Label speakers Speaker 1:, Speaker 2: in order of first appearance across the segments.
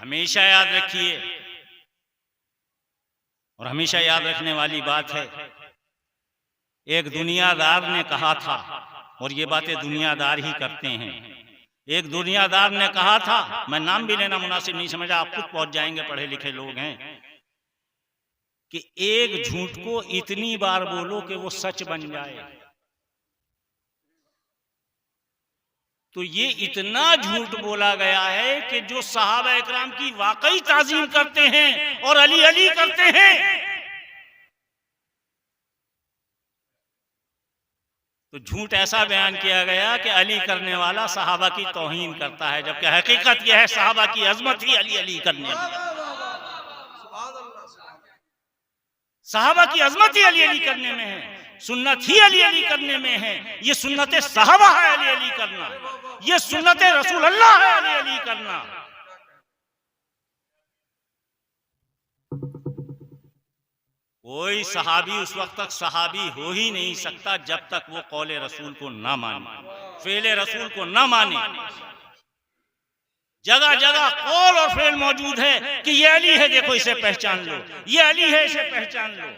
Speaker 1: हमेशा याद रखिए, और हमेशा याद रखने वाली बात है, एक दुनियादार ने कहा था, और ये बातें दुनियादार ही करते हैं, एक दुनियादार ने कहा था, मैं नाम भी लेना मुनासिब नहीं समझा, आप खुद पहुंच जाएंगे, पढ़े लिखे लोग हैं, कि एक झूठ को इतनी बार बोलो कि वो सच बन जाए। तो ये इतना झूठ बोला गया है कि जो सहाबा इकराम की वाकई ताजीम करते हैं और अली अली करते हैं, तो झूठ ऐसा बयान किया गया कि अली करने वाला सहाबा की तौहीन करता है, जबकि हकीकत यह है सहाबा की अजमत ही अली अली करने में, सहाबा की अजमत ही अली अली करने में है, सुन्नत ही अली अली करने में है। ये सुन्नत सहाबा है अली अली करना, ये सुन्नत रसूल अल्लाह है अली अली करना। कोई सहाबी उस वक्त तक सहाबी हो ही नहीं सकता जब तक वो कौले रसूल को ना माने, फेले रसूल को ना माने। जगह जगह कौल और फेल मौजूद है कि ये अली है, देखो इसे पहचान लो, ये अली है, इसे पहचान लो।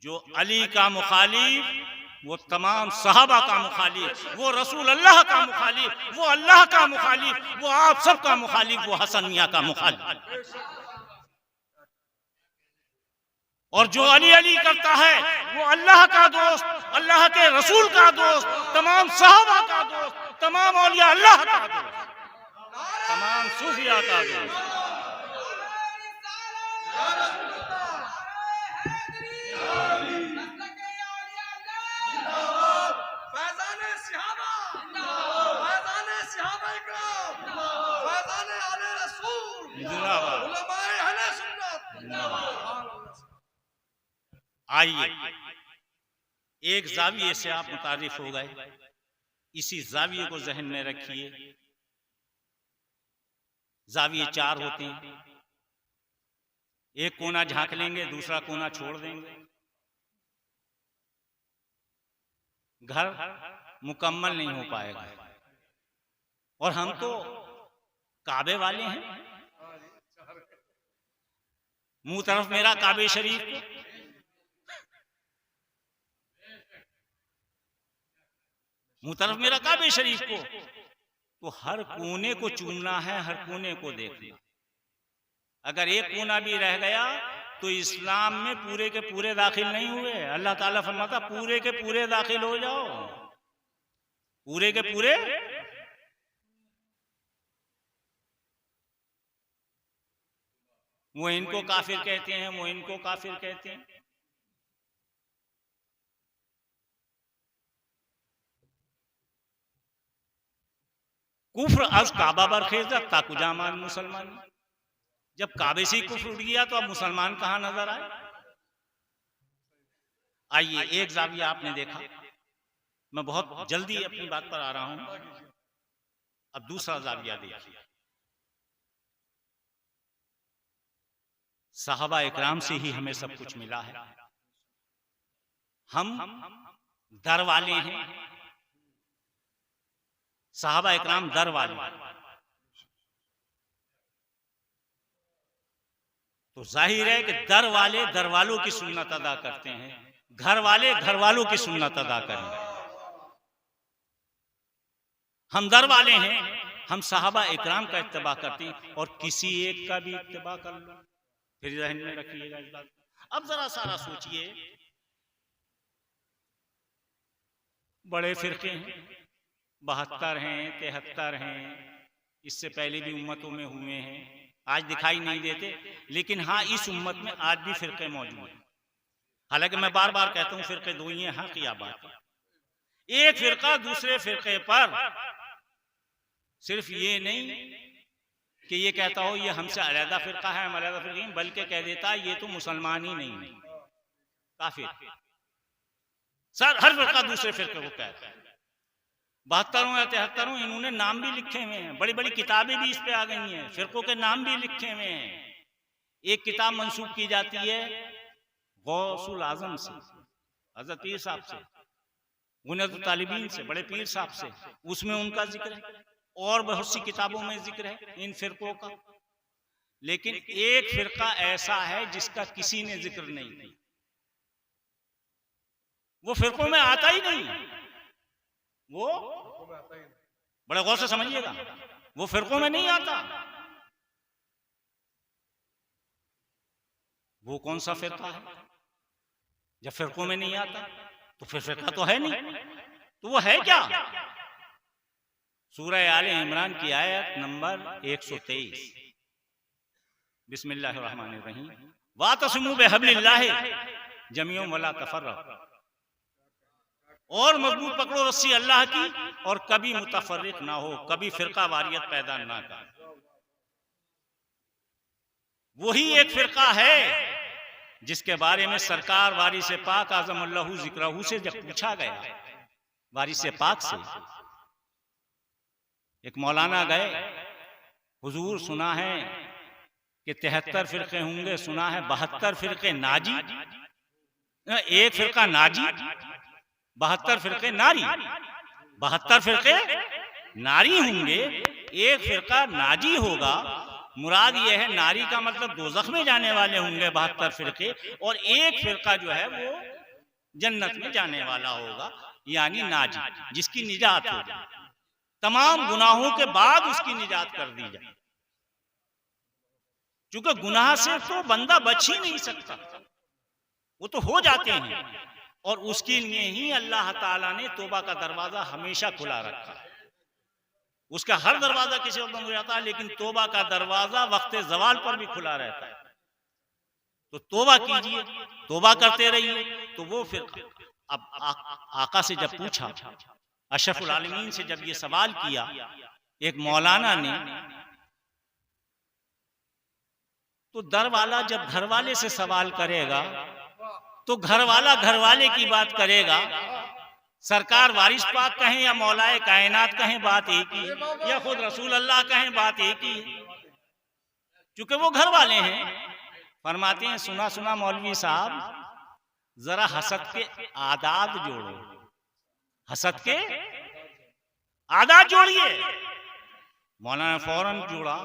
Speaker 1: जो अली का मुखालिफ वो तमाम सहाबा का मुखालिफ, वो रसूल अल्लाह का मुखालिफ, वो अल्लाह का मुखालिफ, वो आप सब का मुखालिफ, वो हसन मियां का मुखालिफ। और जो अली अली करता है वो अल्लाह का दोस्त, अल्लाह के रसूल का दोस्त, तमाम सहाबा का दोस्त, तमाम औलिया अल्लाह का दोस्त, तमाम सूफिया का दोस्त। आइए एक जाविये से आप मुतारिफ हो गए, इसी जाविये को जहन में रखिए। जाविये चार होते हैं, एक कोना झांक लेंगे, दूसरा कोना छोड़ देंगे, घर मुकम्मल नहीं हो पाएगा। और हम तो काबे वाले हैं, मुंह तरफ मेरा काबे शरीफ को, मुंह तरफ मेरा काबे शरीफ को, तो हर कोने को चूमना है, हर कोने को देखना। अगर एक कोना भी रह गया तो इस्लाम में पूरे के पूरे दाखिल नहीं हुए। अल्लाह ताला फरमाता पूरे के पूरे दाखिल हो जाओ, पूरे के पूरे। वो इनको काफिर कहते हैं, वो इनको काफिर कहते हैं। कुफ्र अज काबा बरखेज ताकुजामान मुसलमान, जब काबे से कुफ्र उठ गया तो अब मुसलमान कहां नजर आए। आइए एक जाविया आपने देखा, मैं बहुत जल्दी अपनी बात पर आ रहा हूं। अब दूसरा जाविया देखिए, साहबा इकराम से ही हमें सब कुछ मिला है, हम दर वाले हैं, साहबा इकराम दर वाले। तो जाहिर है कि दर वाले दर वालों की सुन्नत अदा करते हैं, घर वाले घर वालों की सुन्नत अदा करें। हम दर वाले हैं, हम साहबा इकराम का इत्तिबा करते हैं, और किसी एक का भी इत्तिबा कर लो, फिर ज़हन में रखिएगा इस बात। अब जरा सारा सोचिए, बड़े फिरके हैं, 72 हैं, 73 हैं, इससे पहले भी उम्मतों में हुए हैं, आज दिखाई नहीं देते, लेकिन हाँ इस उम्मत में आज भी फिरके मौजूद हैं। हालांकि मैं बार बार कहता हूं फिरके दो ही हैं, हाँ क्या बात है। एक फिरका दूसरे फिरके पर सिर्फ ये नहीं कि ये कहता हो ये हमसे अलग फिरका है, हम अलग फिरका नहीं, बल्कि कह देता है ये तो मुसलमान ही नहीं है, काफिर। सर हर फिरका दूसरे फिरके को कहता है। 72 या 73 इन्होंने नाम भी लिखे हुए हैं, बड़ी बड़ी किताबें भी इस पे आ गई हैं, फिरकों के नाम भी लिखे हुए हैं। एक किताब मंसूब की जाती है गौसुल आजम से, हजरत पीर साहब से, गुनत तालिबीन से, बड़े पीर साहब से, उसमें उनका जिक्र है। और बहुत सी किताबों में जिक्र है इन फिरकों का, लेकिन एक फिरका ऐसा है जिसका किसी ने जिक्र नहीं किया, वो फिरकों में आता ही नहीं, वो बड़े गौर से समझिएगा, वो फिरकों में नहीं आता। वो कौन सा फिरका है? जब फिरकों में नहीं आता तो फिर फिरका तो है नहीं, तो वो है क्या? सूरह आले इमरान की आयत नंबर 123, बिस्मिल्लाहिर्रहमानिर्रहीम, वातसिमू बिहब्लिल्लाहि जमीअन वला तफर्रकू, और मजबूत पकड़ो रस्सी अल्लाह की और कभी मुतफर्रिक ना हो, कभी फिरका वारियत पैदा ना कर। वही एक फिरका है जिसके बारे में सरकार वारिस पाक आज़मल्लाहु ज़िक्रहू से जब पूछा गया, वारिस पाक से, एक मौलाना गए, हुजूर सुना है कि 73 फिरके होंगे, सुना है 72 फिरके नाजी, एक फिरका नाजी, 72 फिरके नारी, 72 फिरके नारी होंगे, एक फिरका नाजी होगा। मुराद ये है नारी का मतलब दोज़ख में जाने वाले होंगे 72 फिरके, और एक फिरका जो है वो जन्नत में जाने वाला होगा, यानी नाजी, जिसकी निजात हो जाए, तमाम गुनाहों के बाद उसकी निजात कर दी जाए। क्योंकि गुनाह से तो बंदा बच ही नहीं सकता, वो तो हो जाते हैं, और उसके लिए ही अल्लाह ताला ने तौबा का दरवाजा हमेशा खुला रखा है। उसका हर दरवाजा किसी वक्त बंद हो जाता है, लेकिन तौबा का दरवाजा वक्त जवाल पर भी खुला रहता है। तो तौबा कीजिए, तौबा करते रहिए। तो वो फिर अब आका से जब पूछा, अशरफुल आलमीन से जब ये सवाल किया एक मौलाना ने, तो दर वाला जब घर वाले से सवाल करेगा तो घर वाला घर वाले की बात करेगा, सरकार वारिस पाक कहें या मौलाए कायनात कहें, बात एक ही, या खुद रसूल अल्लाह कहें, बात एक ही। क्योंकि वो घर वाले हैं। फरमाते हैं, सुना सुना मौलवी साहब, जरा हसद के आदात जोड़ो, हसद के आदात जोड़िए। मौलाना फौरन जोड़ा,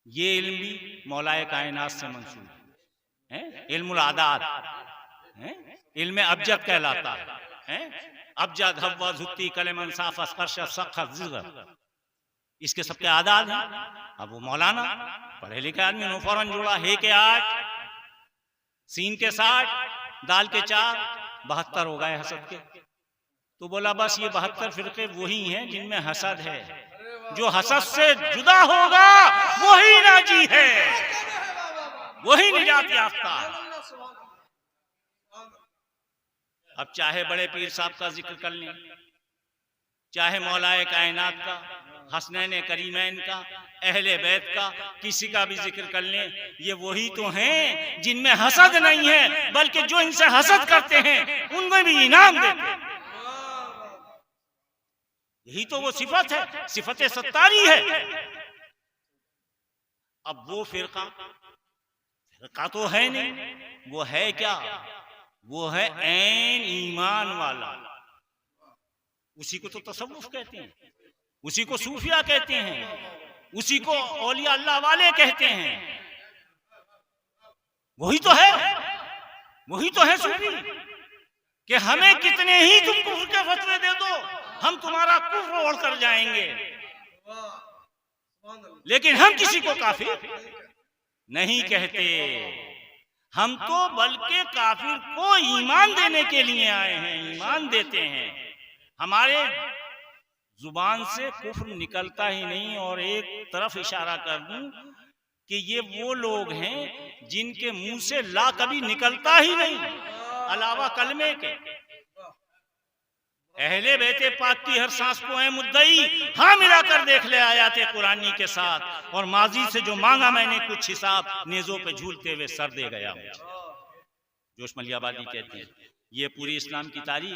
Speaker 1: ये इल्म भी मौलाए कायनात से मंसूब है, इल्मुल आदात है, इल्म अबजद कहलाता है, अबजद हव्वा झुत्ती कलमन साफा स्पर्श सख्त जिगर, इसके सबके आदात हैं। अब वो मौलाना पढ़े लिखे आदमी ने फौरन जोड़ा, हे के 8, सीन के 60, दाल के 4, 72 हो गए हसद के। तो बोला बस ये 72 फिरके वही हैं जिनमें हसद है, जो हसद से जुदा होगा वही नाजी है, वही निजात याफ्ता है। अब चाहे बड़े पीर साहब का जिक्र कर लें, चाहे मौलाए कायनात का, हसनैन करीमैन का, अहले बैत का, किसी का भी जिक्र कर लें, ये वही तो हैं जिनमें हसद नहीं है, बल्कि जो इनसे हसद करते हैं उनमें भी इनाम देते हैं। यही तो वो सिफत है, सिफत सत्तारी है। अब वो फिरका तो है नहीं, वो है क्या? वो है ऐन ईमान वाला। उसी को तो तसव्वुफ कहते हैं, उसी को सूफिया कहते हैं, उसी को औलिया अल्लाह वाले कहते हैं। वही तो है, वही तो है सूफी, कि हमें कितने ही तुम कुफ्र के फतवे दे दो, हम तुम्हारा कुफ्र ओढ़ कर जाएंगे, लेकिन हम किसी को काफिर नहीं कहते। हम तो बल्कि काफिर को ईमान देने के लिए आए हैं, ईमान देते हैं। हमारे जुबान से कुफ्र निकलता ही नहीं। और एक तरफ इशारा कर दूं कि ये वो लोग हैं जिनके मुंह से ला कभी निकलता ही नहीं अलावा कलमे के। अहले बैते पाक की हर सांस को है मुद्दई, हाँ मिलाकर देख ले आयाते कुरानी के साथ, और माजी से जो मांगा मैंने कुछ हिसाब, नेजों पे झूलते हुए सर दे गया। जोश मलियाबादी कहते हैं ये पूरी इस्लाम की तारीख